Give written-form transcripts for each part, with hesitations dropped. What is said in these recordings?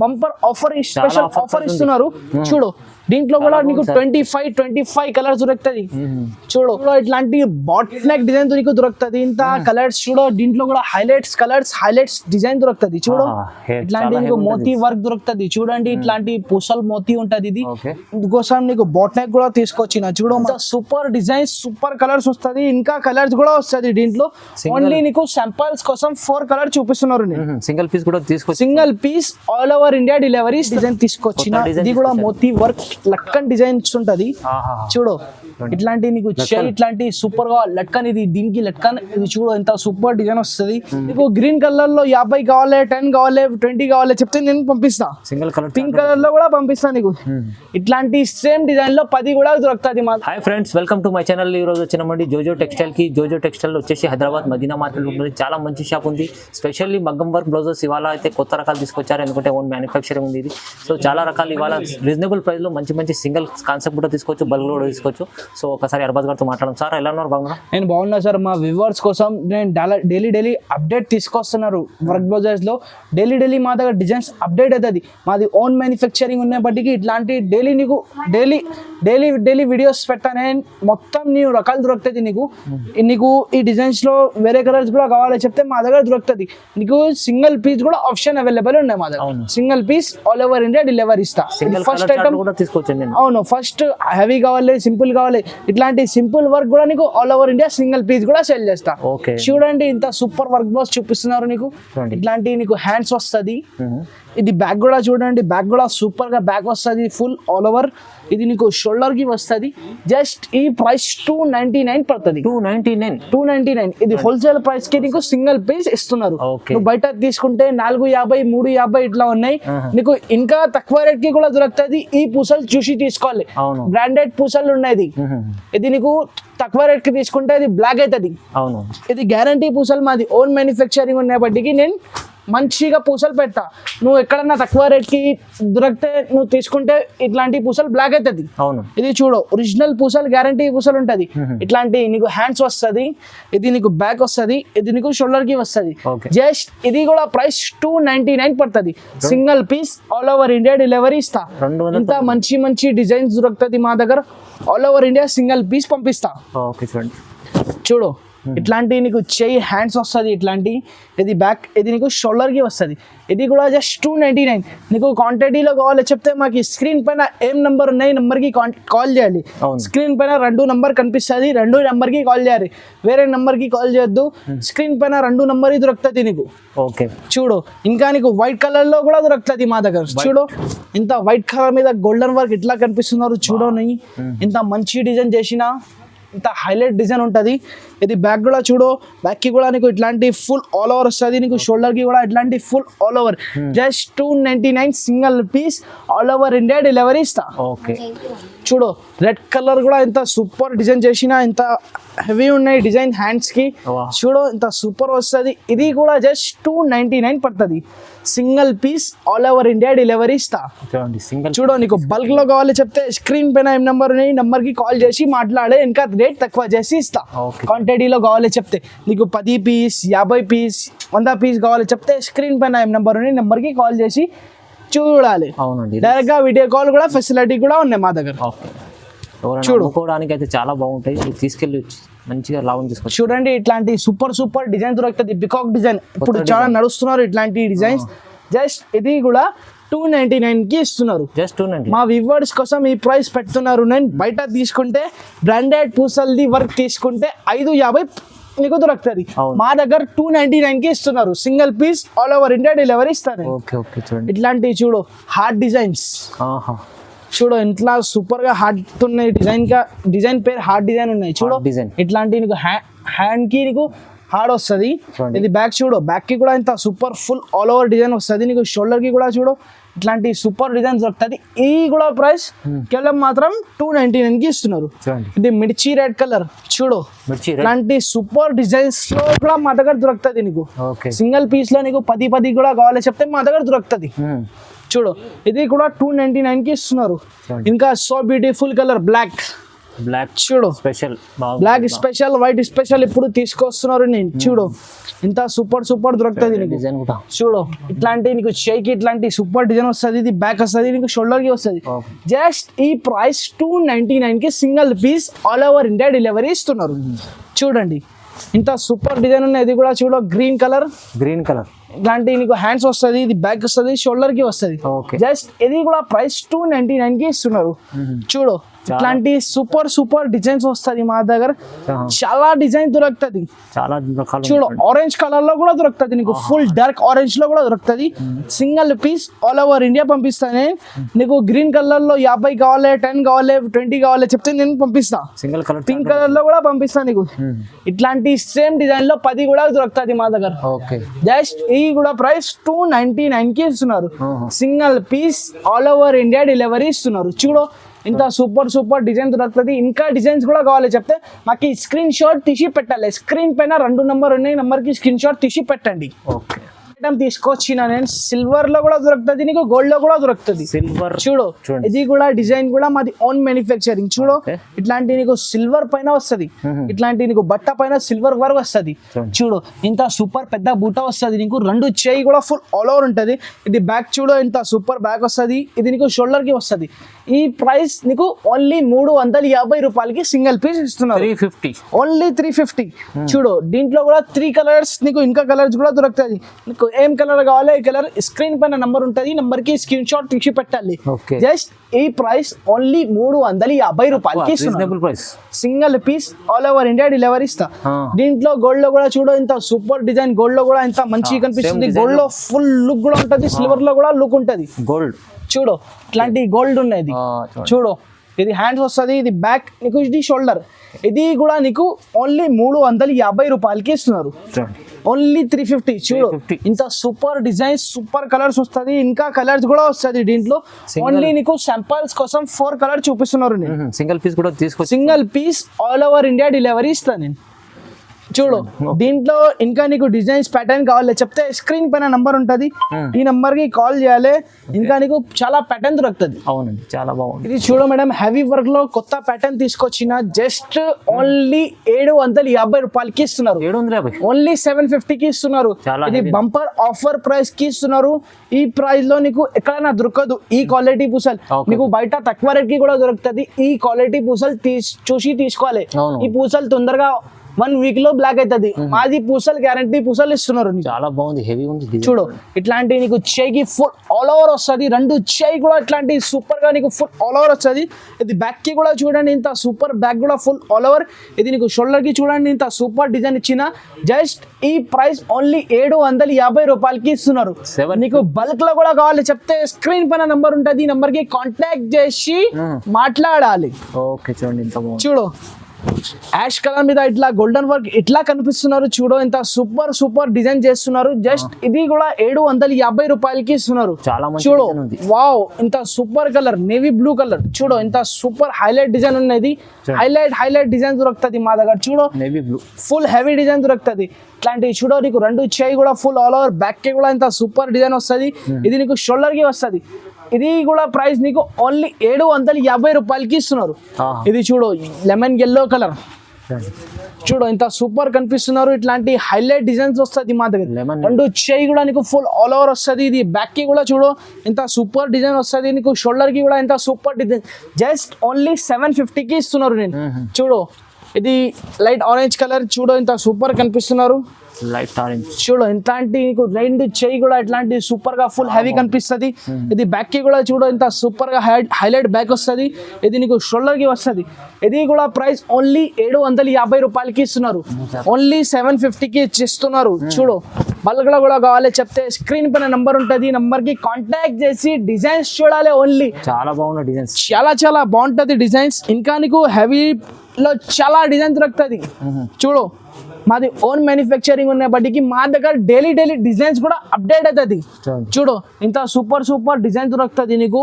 Bumper offer, special offer ఇస్తున్నారు చూడు. దీంట్లో కూడా నీకు 25 కలర్స్ దొరుకుతుంది చూడు. ఇట్లాంటి బాట్ నెక్ డిజైన్ నీకు దొరుకుతుంది. ఇంత కలర్స్ చూడు. దీంట్లో కూడా హైలైట్స్ డిజైన్ దొరుకుతుంది చూడు. ఇట్లాంటి నీకు మోతీ వర్క్ దొరుకుతుంది చూడండి. ఇట్లాంటి పూసల్ మోతీ ఉంటది. ఇది ఇందుకోసం నీకు బాట్ నెక్ కూడా తీసుకొచ్చిన చూడు. సూపర్ డిజైన్, సూపర్ కలర్స్ వస్తుంది. ఇంకా కలర్స్ కూడా వస్తుంది దీంట్లో. ఓన్లీ నీకు శాంపిల్స్ కోసం 4 కలర్ చూపిస్తున్నారు. సింగిల్ పీస్ కూడా తీసుకొచ్చి, single piece all over India delivery design తీసుకొచ్చిన. ఇది కూడా మోతీ వర్క్ లక్కన్ డిజైన్స్ ఉంటది చూడు. ఇట్లాంటి నీకు ఇట్లాంటి సూపర్ గా లట్కన్, ఇది దీనికి లట్కన్ ఇది చూడు. ఎంత సూపర్ డిజైన్ వస్తుంది. నీకు గ్రీన్ కలర్ లో 50 కావాలి, 10 కావాలి, 20 కావాలి చెప్తే నేను పంపిస్తా. సింగిల్ కలర్, పింక్ కలర్ లో కూడా పంపిస్తా నీకు. ఇట్లాంటి సేమ్ డిజైన్ లో 10 కూడా దొరుకుతుంది. Hi friends, welcome to my channel. ఈ రోజు వచ్చినామండి జోజో టెక్స్టైల్ కి. జోజో టెక్స్టైల్ వచ్చేసి హైదరాబాద్ మదీనా మార్కెట్ ఉంటుంది. చాలా మంచి షాప్ ఉంది. స్పెషల్లీ మగ్గం వర్క్ బ్లౌజెస్ ఇవాళ అయితే కొత్త రకాలు తీసుకొచ్చారు. ఎందుకంటే ఓన్ మ్యానుఫ్యాక్చరింగ్ ఉంది ఇది. సో చాలా రకాలు ఇవాళ రీజనబుల్ ప్రైస్ లో మంచి సింగిల్ కాన్సెప్ట్ కూడా తీసుకోవచ్చు, బల్క్ కూడా తీసుకోవచ్చు. సో ఒకసారి అర్బాజ్ గారితో మాట్లాడడం. సార్ ఎలా ఉన్నారు? బాగున్నా? నేను బాగున్నా సార్. మా వ్యూవర్స్ కోసం నేను డైలీ అప్డేట్ తీసుకొస్తున్నారు. వర్క్ బ్లౌజెస్ లో డైలీ మా దగ్గర డిజైన్స్ అప్డేట్ అవుతుంది. మాది ఓన్ మ్యానుఫ్యాక్చరింగ్ ఉన్నప్పటికీ ఇట్లాంటి డైలీ వీడియోస్ పెట్టానే. మొత్తం నీవు రకాలు దొరుకుతుంది నీకు ఈ డిజైన్స్ లో. వేరే కలర్స్ కూడా కావాలి చెప్తే మా దగ్గర దొరుకుతుంది. నీకు సింగిల్ పీస్ కూడా ఆప్షన్ అవైలబుల్ ఉన్నాయి మా దగ్గర. Single piece all over India delivery ఇస్తా. ఫస్ట్ ఐటమ్ కూడా తీసుకోవచ్చు. అవును, ఫస్ట్ హెవీ కావాలి, సింపుల్ కావాలి, ఇట్లాంటి సింపుల్ వర్క్ కూడా నీకు all over India single piece కూడా సేల్ చేస్తా. చూడండి ఇంత సూపర్ వర్క్ బ్లౌజ్ చూపిస్తున్నారు నీకు. ఇట్లాంటి నీకు హ్యాండ్స్ వస్తుంది. ఇది బ్యాక్ కూడా చూడండి. బ్యాక్ కూడా సూపర్ గా బ్యాక్ వస్తుంది, ఫుల్ ఆల్ ఓవర్. ఇది నీకు షోల్డర్ కి వస్తుంది. జస్ట్ ఈ ప్రైస్ 299 పడుతుంది. 299. ఇది హోల్సేల్ ప్రైస్ కి నీకు సింగిల్ పీస్ ఇస్తున్నారు. నువ్వు బయట తీసుకుంటే 450, 350 ఇట్లా ఉన్నాయి. నీకు ఇంకా తక్కువ రేట్ కి కూడా దొరుకుతుంది. ఈ పూసలు చూసి తీసుకోవాలి. బ్రాండెడ్ పూసలు ఉన్నాయి. ఇది నీకు తక్కువ రేట్ కి తీసుకుంటే ఇది బ్లాక్ అవుతుంది. ఇది గ్యారంటీ పూసలు. మాది ఓన్ మ్యానుఫ్యాక్చరింగ్ ఉన్నప్పటికీ నేను మంచిగా పూసలు పెడతా. నువ్వు ఎక్కడన్నా తక్కువ రేట్ కి దొరికితే నువ్వు తీసుకుంటే ఇట్లాంటి పూసలు బ్లాక్ అవుతుంది. ఇది చూడు, ఒరిజినల్ పూసలు, గ్యారంటీ పూసలు ఉంటది. ఇట్లాంటి నీకు హ్యాండ్స్ వస్తుంది. ఇది నీకు బ్యాక్ వస్తుంది. ఇది నీకు షోల్డర్ కి వస్తుంది. జస్ట్ ఇది కూడా ప్రైస్ 299 పడుతుంది. Single piece all over India delivery ఇస్తా. ఇంత మంచి డిజైన్స్ దొరుకుతుంది మా దగ్గర. All over India single piece పంపిస్తా. చూడు ఇట్లాంటి నీకు చెయ్యి హ్యాండ్స్ వస్తుంది. ఇట్లాంటి ఇది బ్యాక్, ఇది నీకు షోల్డర్ కి వస్తుంది. ఇది కూడా జస్ట్ 299. నీకు క్వాంటిటీలో కావాలి చెప్తే మాకు స్క్రీన్ పైన ఏం నెంబర్ ఉన్నాయి, నెంబర్ కి కాల్ చేయాలి. స్క్రీన్ పైన 2 నెంబర్ కనిపిస్తుంది. 2 నెంబర్ కి కాల్ చేయాలి. వేరే నెంబర్ కి కాల్ చేయొద్దు. స్క్రీన్ పైన 2 నెంబర్ దొరుకుతుంది నీకు. చూడు ఇంకా నీకు వైట్ కలర్ లో కూడా దొరుకుతుంది మా దగ్గర. చూడు ఇంత వైట్ కలర్ మీద గోల్డెన్ వర్క్ ఇట్లా కనిపిస్తున్నారు. చూడని ఇంత మంచి డిజైన్ చేసిన, ఇంత హైలైట్ డిజైన్ ఉంటుంది. ఇది బ్యాక్ కూడా చూడు. బ్యాక్ కి కూడా నీకు ఇట్లాంటి ఫుల్ ఆల్ ఓవర్ వస్తుంది. నీకు షోల్డర్ కి కూడా ఇట్లాంటి full all over. Just 299 single piece all over India delivery ఇస్తా. చూడు రెడ్ కలర్ కూడా ఇంత సూపర్ డిజైన్ చేసిన, ఇంత హెవీ ఉన్నాయి డిజైన్ హ్యాండ్స్ కి. చూడు ఇంత సూపర్ వస్తుంది. ఇది కూడా జస్ట్ 299 పడుతుంది. Single piece all over India delivery ఇస్తా. చూడు నీకు బల్క్ లో కావాలి చెప్తే స్క్రీన్ పైన ఏం నెంబర్ ఉన్నాయి, నెంబర్ కి కాల్ చేసి మాట్లాడే, ఇంకా రేట్ తక్కువ చేసి ఇస్తా. క్వాంటిటీలో కావాలి చెప్తే నీకు 10 పీస్, 50 పీస్, 100 పీస్ కావాలి చెప్తే స్క్రీన్ పైన ఏం నెంబర్ ఉన్నాయి, నెంబర్ కి కాల్ చేసి చూడాలి. డైరెక్ట్ గా వీడియో కాల్ కూడా ఫెసిలిటీ కూడా ఉన్నాయి మా దగ్గర. చూడుకోవడానికి అయితే చాలా బాగుంటాయి. తీసుకెళ్ళి మంచిగా లాభం తీసుకోవచ్చు. చూడండి ఇట్లాంటి సూపర్ డిజైన్ దొరుకుతుంది. పికాక్ డిజైన్ ఇప్పుడు చాలా నడుస్తున్నారు ఇట్లాంటి డిజైన్స్. జస్ట్ ఇది కూడా 299 కి ఇస్తున్నారు. జస్ట్ 290. మా వ్యూవర్స్ కోసం ఈ ప్రైస్ పెడుతున్నారు. నేను బయట తీసుకుంటే బ్రాండెడ్ పూసల్ది వర్క్ తీసుకుంటే 550 నీకు దొరుకుతుంది. మా దగ్గర 299 కి ఇస్తున్నారు. Single piece all over India delivery ఇస్తారు. ఇట్లాంటి చూడు హార్ట్ డిజైన్స్. చూడు ఇంట్లో సూపర్ గా హార్ట్ ఉన్నాయి. డిజైన్ పేరు హార్ట్ డిజైన్ ఉన్నాయి. చూడు ఇట్లాంటి నీకు హ్యాండ్ కి నీకు హార్డ్ వస్తుంది. ఇది బ్యాక్ చూడు, బ్యాక్ కి కూడా ఇంత super full all over design వస్తుంది. నీకు షోల్డర్ కి కూడా చూడు ఇట్లాంటి సూపర్ డిజైన్స్ దొరుకుతుంది. ఈ కూడా ప్రైస్ కేవలం మాత్రం 299 కి ఇస్తున్నారు. ఇది మిర్చి రెడ్ కలర్. చూడు ఇట్లాంటి సూపర్ డిజైన్స్ లో కూడా మా దగ్గర దొరుకుతుంది. నీకు సింగిల్ పీస్ లో నీకు 10 కూడా కావాలి చెప్తే మా దగ్గర దొరుకుతుంది. చూడు ఇది కూడా 299 కి ఇస్తున్నారు. ఇంకా so beautiful colour black. Black చూడు special black special white special ఇప్పుడు తీసుకొస్తున్నారు నేను చూడు ఇంత సూపర్ దొరుకుతుంది నీకు డిజైన్ కూడా చూడు ఇట్లాంటి నీకు షేక్ ఇట్లాంటి సూపర్ డిజైన్ వస్తుంది ఇది బ్యాక్ వస్తుంది నీకు షోల్డర్ కి వస్తుంది జస్ట్ ఈ ప్రైస్ 299 కి single piece all over India delivery ఇస్తున్నారు చూడండి ఇంత సూపర్ డిజైన్ ఉన్నాయి ఇది కూడా చూడు గ్రీన్ కలర్ ఇట్లాంటి నీకు హ్యాండ్స్ వస్తుంది ఇది బ్యాక్ వస్తుంది షోల్డర్ కి వస్తుంది జస్ట్ ఇది కూడా ప్రైస్ 299 కి ఇస్తున్నారు చూడు ఇట్లాంటి సూపర్ డిజైన్స్ వస్తుంది మా దగ్గర చాలా డిజైన్ దొరుకుతుంది చాలా రకాలు చూడు ఆరెంజ్ కలర్ లో కూడా దొరుకుతుంది నీకు ఫుల్ డార్క్ ఆరెంజ్ లో కూడా దొరుకుతుంది single piece all over India పంపిస్తానే నీకు గ్రీన్ కలర్ లో 50 కావాలి 10 కావాలి 20 కావాలి చెప్తే నేను పంపిస్తా సింగిల్ కలర్ పింక్ కలర్ లో కూడా పంపిస్తా నీకు ఇట్లాంటి సేమ్ డిజైన్ లో 10 కూడా దొరుకుతుంది మా దగ్గర ఓకే జస్ట్ ఈ కూడా ప్రైస్ 299 కి ఇస్తున్నారు single piece all over India delivery ఇస్తున్నారు చూడు ఇంత సూపర్ డిజైన్ దొరుకుతుంది ఇంకా డిజైన్స్ కూడా కావాలి చెప్తే మాకు స్క్రీన్ షాట్ తీసి పెట్టాలి స్క్రీన్ పైన 2 నెంబర్ ఉన్నాయి నెంబర్ కి స్క్రీన్ షాట్ తీసి పెట్టండి ఓకే ఐటమ్ తీసుకొచ్చిన నేను సిల్వర్ లో కూడా దొరుకుతుంది నీకు గోల్డ్ లో కూడా దొరుకుతుంది సిల్వర్ చూడు ఇది కూడా డిజైన్ కూడా మాది ఓన్ మ్యానుఫ్యాక్చరింగ్ చూడు ఇట్లాంటి నీకు సిల్వర్ పైన వస్తుంది ఇట్లాంటి నీకు బట్ట పైన సిల్వర్ వర్క్ వస్తుంది చూడు ఇంత సూపర్ పెద్ద బూట వస్తుంది నీకు 2 చేయి కూడా ఫుల్ ఆల్ ఓవర్ ఉంటది ఇది బ్యాక్ చూడు ఇంత సూపర్ బ్యాక్ వస్తుంది ఇది నీకు షోల్డర్ కి వస్తుంది ఈ ప్రైస్ నీకు ఓన్లీ 350 రూపాయలకి సింగిల్ పీస్ ఇస్తున్నారు 350 ఓన్లీ 350 చూడు దీంట్లో కూడా 3 కలర్స్ నీకు ఇంకా కలర్స్ కూడా దొరుకుతుంది నీకు ఏం కలర్ కావాలి ఈ కలర్ స్క్రీన్ పైన నంబర్ ఉంటుంది నంబర్ కి స్క్రీన్ షాట్ తీసి పెట్టాలి జస్ట్ ఈ ప్రైస్ ఓన్లీ 350 రూపాయలకి ఇస్తున్నారు single piece all over India delivery ఇస్తా దీంట్లో గోల్డ్ లో కూడా చూడు ఇంత సూపర్ డిజైన్ గోల్డ్ లో కూడా ఇంత మంచిగా కనిపిస్తుంది గోల్డ్ లో ఫుల్ లుక్ కూడా ఉంటది సిల్వర్ లో కూడా లుక్ ఉంటది గోల్డ్ చూడు ఇట్లాంటి గోల్డ్ ఉన్నది చూడు ఇది హ్యాండ్స్ వస్తుంది ఇది బ్యాక్ నీకు ఇది షోల్డర్ ఇది కూడా నీకు ఓన్లీ 350 రూపాయలకి ఇస్తున్నారు ఓన్లీ 350 చూడు ఇంత సూపర్ డిజైన్ సూపర్ కలర్స్ వస్తుంది ఇంకా కలర్స్ కూడా వస్తుంది దీంట్లో ఓన్లీ నీకు శాంపిల్స్ కోసం 4 కలర్ చూపిస్తున్నారు నేను సింగిల్ పీస్ కూడా తీసుకో single piece all over India delivery ఇస్తాను నేను చూడు దీంట్లో ఇంకా నీకు డిజైన్స్ ప్యాటర్న్ కావాలి చెప్తే స్క్రీన్ పైన నంబర్ ఉంటది ఈ నంబర్ కి కాల్ చేయాలి ఇంకా నీకు చాలా ప్యాటర్న్ దొరుకుతుంది అవునండి చాలా బాగుంది ఇది చూడు మేడం హెవీ వర్క్ లో కొత్త ప్యాటర్న్ తీసుకొచ్చిన జస్ట్ ఓన్లీ 750 రూపాయలకి ఇస్తున్నారు 750 ఓన్లీ 750 కి ఇస్తున్నారు ఇది బంపర్ ఆఫర్ ప్రైస్ కి ఇస్తున్నారు ఈ ప్రైస్ లో నీకు ఎక్కడైనా దొరకదు ఈ క్వాలిటీ పూసలు నీకు బయట తక్కువ రేట్ కి కూడా దొరుకుతుంది ఈ క్వాలిటీ పూసలు చూసి తీసుకోవాలి ఈ పూసలు తొందరగా 1 వీక్ లో బ్లాక్ అవుతుంది మాది పూసలు గ్యారంటీ పూసలు ఇస్తున్నారు చాలా బాగుంది హెవీ ఉంది చూడు ఇట్లాంటి నీకు చేయికి ఫుల్ ఆల్ ఓవర్ వస్తుంది 2 చేయి కూడా ఇట్లాంటి సూపర్ గా నీకు ఫుల్ ఆల్ ఓవర్ వస్తుంది ఇది బ్యాక్ కి కూడా చూడండి ఇంత సూపర్ బ్యాక్ కూడా ఫుల్ ఆల్ ఓవర్ ఇది నీకు షోల్డర్ కి చూడండి ఇంత సూపర్ డిజైన్ ఇచ్చిన జస్ట్ ఈ ప్రైస్ ఓన్లీ 750 రూపాయలకి ఇస్తున్నారు నీకు బల్క్ లో కూడా కావాలి చెప్తే స్క్రీన్ పైన నంబర్ ఉంటుంది ఈ నంబర్ కి కాంటాక్ట్ చేసి మాట్లాడాలి ఓకే చూడండి ఇంత బాగుంది చూడు యాష్ కలర్ మీద ఇట్లా గోల్డెన్ వర్క్ ఇట్లా కనిపిస్తున్నారు చూడు ఇంత సూపర్ డిజైన్ చేస్తున్నారు జస్ట్ ఇది కూడా 750 రూపాయలకి ఇస్తున్నారు చూడు వావ్ ఇంత super colour navy blue colour చూడు ఇంత సూపర్ హైలైట్ డిజైన్ ఉన్నది హైలైట్ డిజైన్ దొరుకుతుంది మా దగ్గర చూడు navy blue full heavy design దొరుకుతుంది ఇట్లాంటి చూడు నీకు 2 చేయి కూడా ఫుల్ ఆల్ ఓవర్ బ్యాక్ కి కూడా ఇంత సూపర్ డిజైన్ వస్తుంది ఇది నీకు షోల్డర్ కి వస్తుంది ఇది కూడా ప్రైస్ నీకు ఓన్లీ 750 రూపాయలకి ఇస్తున్నారు ఇది చూడు లెమన్ ఎల్లో కలర్ చూడు ఇంత సూపర్ కనిపిస్తున్నారు ఇట్లాంటి హైలైట్ డిజైన్స్ వస్తుంది మా దగ్గర 2 చేయి కూడా నీకు ఫుల్ ఆల్ ఓవర్ వస్తుంది ఇది బ్యాక్ కి కూడా చూడు ఇంత సూపర్ డిజైన్ వస్తుంది నీకు షోల్డర్ కి కూడా ఇంత సూపర్ డిజైన్ జస్ట్ ఓన్లీ 750 కి ఇస్తున్నారు నేను చూడు ఇది లైట్ ఆరెంజ్ కలర్ చూడు ఇంత సూపర్ కనిపిస్తున్నారు లైట్ ఆరెంజ్ చూడు ఇట్లాంటి నీకు 2 చేయి కూడా ఇట్లాంటి సూపర్ గా ఫుల్ హెవీ కనిపిస్తుంది ఇది బ్యాక్ కి కూడా చూడు ఇంత సూపర్ గా హైలైట్ బ్యాక్ వస్తుంది ఇది నీకు షోల్డర్ కి వస్తుంది ఇది కూడా ప్రైస్ ఓన్లీ 750 రూపాయలకి ఇస్తున్నారు ఓన్లీ 750 కి ఇస్తున్నారు చూడు బల్క్ లో కూడా కావాలి చెప్తే స్క్రీన్ పైన నంబర్ ఉంటుంది నంబర్ కి కాంటాక్ట్ చేసి డిజైన్స్ చూడాలి ఓన్లీ చాలా బాగున్న డిజైన్స్ చాలా బాగుంటది డిజైన్స్ ఇంకా నీకు హెవీ లో చాలా డిజైన్ దొరుకుతుంది చూడు మాది ఓన్ మ్యానుఫ్యాక్చరింగ్ ఉన్న బట్టికి మా దగ్గర డైలీ డిజైన్స్ కూడా అప్డేట్ అవుతుంది చూడు ఇంత సూపర్ డిజైన్ దొరుకుతుంది నీకు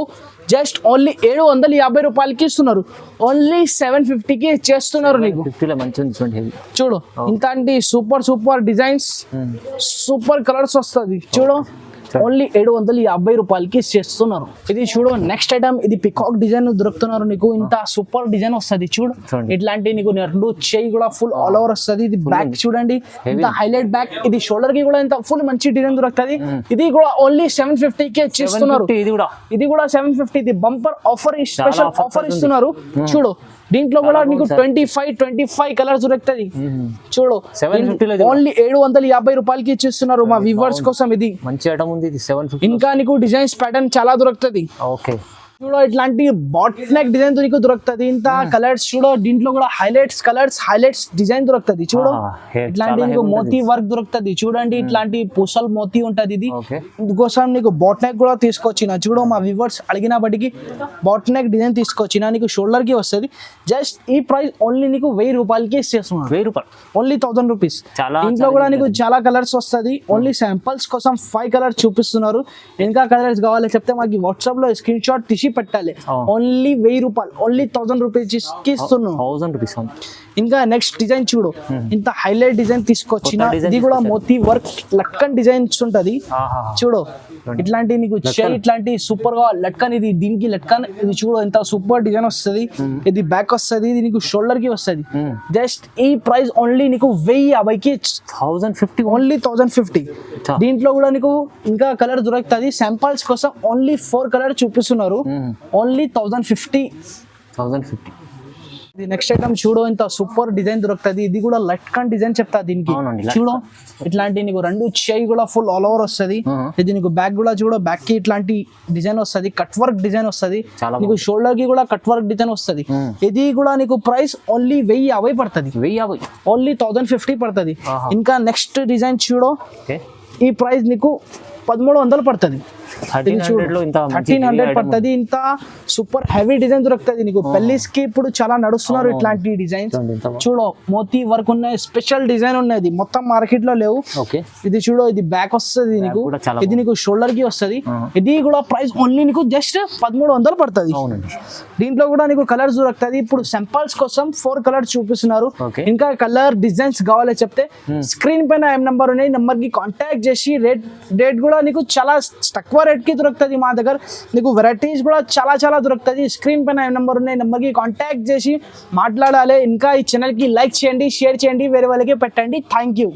జస్ట్ ఓన్లీ 750 రూపాయలకి ఇస్తున్నారు ఓన్లీ 750 కి చేస్తున్నారు నీకు చూడు ఇంత సూపర్ డిజైన్స్ సూపర్ కలర్స్ వస్తుంది చూడు ఓన్లీ 750 రూపాయలకి చేస్తున్నారు. ఇది చూడు నెక్స్ట్ ఐటమ్, ఇది పికాక్ డిజైన్ దొరుకుతున్నారు నీకు. ఇంత సూపర్ డిజైన్ వస్తుంది చూడు, ఇట్లాంటి నీకు రెండు చెయ్యి కూడా ఫుల్ ఆల్ ఓవర్ వస్తుంది. ఇది బ్యాక్ చూడండి, ఇంత హైలైట్ బ్యాక్. ఇది షోల్డర్ కి కూడా ఇంత ఫుల్ మంచి డిజైన్ దొరుకుతుంది. ఇది కూడా ఓన్లీ 750 కే చేస్తున్నారు. ఇది కూడా 750. ఇది బంపర్ ఆఫర్, స్పెషల్ ఆఫర్ ఇస్తున్నారు చూడు. దీంట్లో కూడా నీకు 25 కలర్స్ దొరుకుతుంది చూడు. ఓన్లీ 750 రూపాయలకి ఇచ్చిస్తున్నారు మా వ్యూవర్స్ కోసం. ఇది మంచి ఐటమ్ ఉంది. ఇది 750. ఇంకా నీకు డిజైన్స్ ప్యాటర్న్ చాలా దొరుకుతుంది. ఓకే చూడు, ఇట్లాంటి బాట్ నెక్ డిజైన్ తో నీకు దొరుకుతుంది. ఇంత కలర్స్ చూడు, దీంట్లో కూడా హైలైట్స్ డిజైన్ దొరుకుతుంది చూడు. ఇట్లాంటి నీకు మోతీ వర్క్ దొరుకుతుంది చూడండి. ఇట్లాంటి పూసల్ మోతీ ఉంటది. ఇది ఇందుకోసం నీకు బాట్ నెక్ కూడా తీసుకొచ్చిన చూడు. మా వ్యూవర్స్ అడిగిన బట్టికి బాట్ నెక్ డిజైన్ తీసుకొచ్చిన నీకు షోల్డర్ కి వస్తుంది. జస్ట్ ఈ ప్రైస్ ఓన్లీ నీకు 1000 రూపాయలకి ఇచ్చేస్తున్నాను. 1000 రూపాయలు, ఓన్లీ 1000 రూపీస్. ఇంట్లో కూడా నీకు చాలా కలర్స్ వస్తుంది. ఓన్లీ శాంపుల్స్ కోసం 5 కలర్స్ చూపిస్తున్నారు. ఇంకా కలర్స్ కావాలి చెప్తే మాకు వాట్సాప్ లో స్క్రీన్ షాట్ తీసి పెట్టాలి. ఓన్లీ 1000 రూపాయలు, ఓన్లీ 1000 రూపీస్ ఇస్తున్నాను. 1000 రూపీస్. ఇంకా నెక్స్ట్ డిజైన్ చూడు, ఇంత హైలైట్ డిజైన్ తీసుకొచ్చిన. ఇది కూడా మోతీ వర్క్ లట్కన్ డిజైన్స్ ఉంటది చూడు. ఇట్లాంటి నీకు ఇట్లాంటి సూపర్ గా లట్కన్. ఇది దీనికి లట్కన్. ఇది చూడు ఎంత సూపర్ డిజైన్ వస్తుంది. ఇది బ్యాక్ వస్తుంది. ఇది నీకు షోల్డర్ కి వస్తుంది. జస్ట్ ఈ ప్రైస్ ఓన్లీ నీకు 1050కి 1050. ఓన్లీ 1050. దీంట్లో కూడా నీకు ఇంకా కలర్ దొరుకుతుంది. శాంపుల్స్ కోసం ఓన్లీ 4 కలర్ చూపిస్తున్నారు. ఓన్లీ 1050. ఇది నెక్స్ట్ ఐటమ్ చూడు, ఇంత సూపర్ డిజైన్ దొరుకుతుంది. ఇది కూడా లట్కన్ డిజైన్ చెప్తా దీనికి చూడు. ఇట్లాంటి నీకు రెండు చెయ్యి కూడా ఫుల్ ఆల్ ఓవర్ వస్తుంది. ఇది నీకు బ్యాక్ కూడా చూడు, బ్యాక్ కి ఇట్లాంటి డిజైన్ వస్తుంది. కట్ వర్క్ డిజైన్ వస్తుంది. నీకు షోల్డర్ కి కూడా కట్ వర్క్ డిజైన్ వస్తుంది. ఇది కూడా నీకు ప్రైస్ ఓన్లీ 1050 పడుతుంది. ఓన్లీ 1050 పడుతుంది. ఇంకా నెక్స్ట్ డిజైన్ చూడు, ఈ ప్రైస్ నీకు 1300 పడుతుంది. 1300 పడుతుంది. ఇంత సూపర్ హెవీ డిజైన్ దొరుకుతుంది నీకు. పెళ్లిస్ కి ఇప్పుడు చాలా నడుస్తున్నారు ఇట్లాంటి డిజైన్స్ చూడు. మోతీ వర్క్ ఉన్నాయి, స్పెషల్ డిజైన్ ఉన్నాయి, మొత్తం మార్కెట్ లో లేవు. ఇది చూడు, ఇది బ్యాక్ వస్తుంది నీకు. ఇది నీకు షోల్డర్ కి వస్తుంది. ఇది కూడా ప్రైస్ ఓన్లీ నీకు జస్ట్ 1300 పడుతుంది. దీంట్లో కూడా నీకు కలర్స్ దొరుకుతుంది. ఇప్పుడు సింపుల్స్ కోసం 4 కలర్స్ చూపిస్తున్నారు. ఇంకా కలర్ డిజైన్స్ కావాలి చెప్తే స్క్రీన్ పైన ఏం నెంబర్ ఉన్నాయి, నెంబర్ కి కాంటాక్ట్ చేసి రేట్ కూడా నీకు చాలా తక్కువ రేట్ కి దొరుకుతుంది. మా దగ్గర నీకు వెరైటీస్ కూడా చాలా దొరుకుతుంది. స్క్రీన్ పైన నెంబర్ ఉన్నాయి, నెంబర్ కి కాంటాక్ట్ చేసి మాట్లాడాలి. ఇంకా ఈ ఛానల్ కి లైక్ చేయండి, షేర్ చేయండి, వేరే వాళ్ళకి పెట్టండి. Thank you.